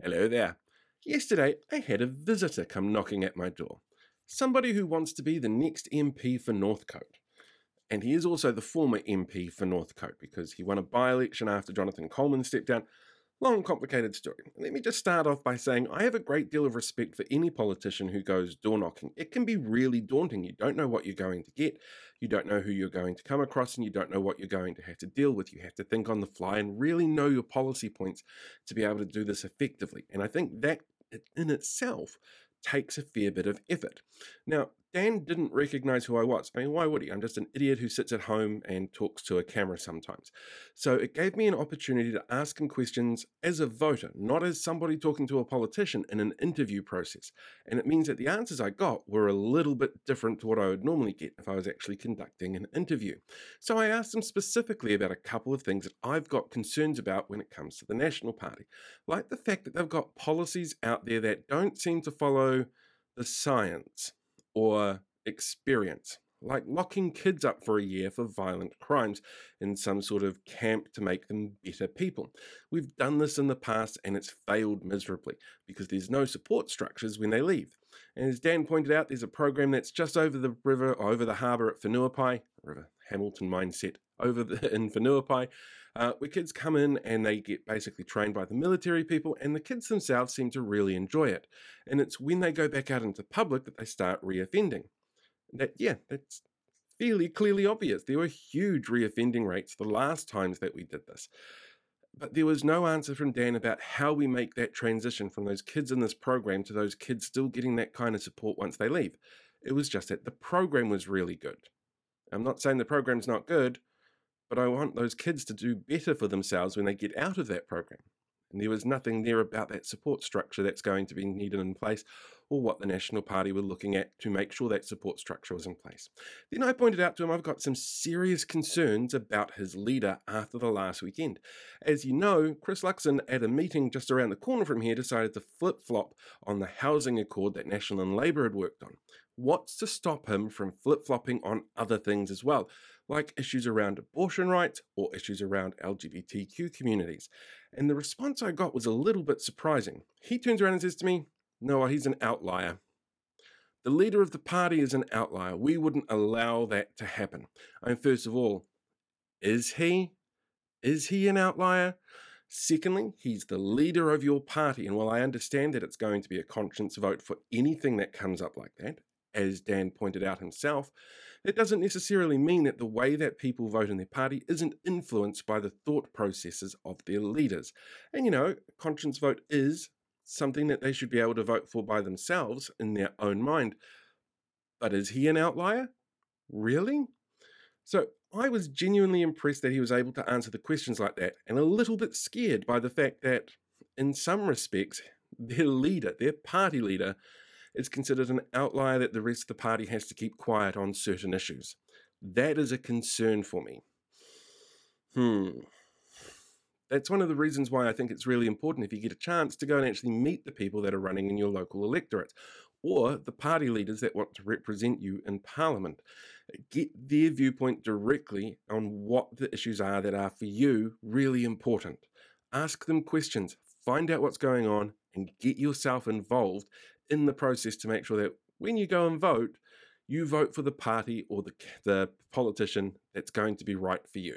Hello there. Yesterday, I had a visitor come knocking at my door. Somebody who wants to be the next MP for Northcote. And he is also the former MP for Northcote because he won a by-election after Jonathan Coleman stepped down. Long, complicated story. Let me just start off by saying I have a great deal of respect for any politician who goes door knocking. It can be really daunting. You don't know what you're going to get, you don't know who you're going to come across, and you don't know what you're going to have to deal with. You have to think on the fly and really know your policy points to be able to do this effectively. And I think that in itself takes a fair bit of effort. Now, Dan didn't recognize who I was. I mean, why would he? I'm just an idiot who sits at home and talks to a camera sometimes. So it gave me an opportunity to ask him questions as a voter, not as somebody talking to a politician in an interview process. And it means that the answers I got were a little bit different to what I would normally get if I was actually conducting an interview. So I asked him specifically about a couple of things that I've got concerns about when it comes to the National Party, like the fact that they've got policies out there that don't seem to follow the science or experience, like locking kids up for a year for violent crimes in some sort of camp to make them better people. We've done this in the past and it's failed miserably because there's no support structures when they leave. And as Dan pointed out, there's a program that's just over the river, or over the harbour at Whenuapai, River Hamilton mindset, in Whenuapai, where kids come in and they get basically trained by the military people, and the kids themselves seem to really enjoy it. And it's when they go back out into public that they start reoffending. That's fairly clearly obvious. There were huge reoffending rates the last times that we did this. But there was no answer from Dan about how we make that transition from those kids in this program to those kids still getting that kind of support once they leave. It was just that the program was really good. I'm not saying the program's not good, but I want those kids to do better for themselves when they get out of that program. And there was nothing there about that support structure that's going to be needed in place, or what the National Party were looking at to make sure that support structure was in place. Then I pointed out to him I've got some serious concerns about his leader after the last weekend. As you know, Chris Luxon at a meeting just around the corner from here decided to flip-flop on the housing accord that National and Labour had worked on. What's to stop him from flip-flopping on other things as well, like issues around abortion rights or issues around LGBTQ communities? And the response I got was a little bit surprising. He turns around and says to me, "No, he's an outlier. The leader of the party is an outlier. We wouldn't allow that to happen." I mean, first of all, is he? Is he an outlier? Secondly, he's the leader of your party, and while I understand that it's going to be a conscience vote for anything that comes up like that, as Dan pointed out himself, that doesn't necessarily mean that the way that people vote in their party isn't influenced by the thought processes of their leaders. And a conscience vote is something that they should be able to vote for by themselves in their own mind. But is he an outlier? Really? So I was genuinely impressed that he was able to answer the questions like that, and a little bit scared by the fact that, in some respects, their leader, their party leader, is considered an outlier that the rest of the party has to keep quiet on certain issues. That is a concern for me. That's one of the reasons why I think it's really important, if you get a chance, to go and actually meet the people that are running in your local electorate, or the party leaders that want to represent you in Parliament. Get their viewpoint directly on what the issues are that are for you really important. Ask them questions, find out what's going on, and get yourself involved in the process to make sure that when you go and vote, you vote for the party or the politician that's going to be right for you.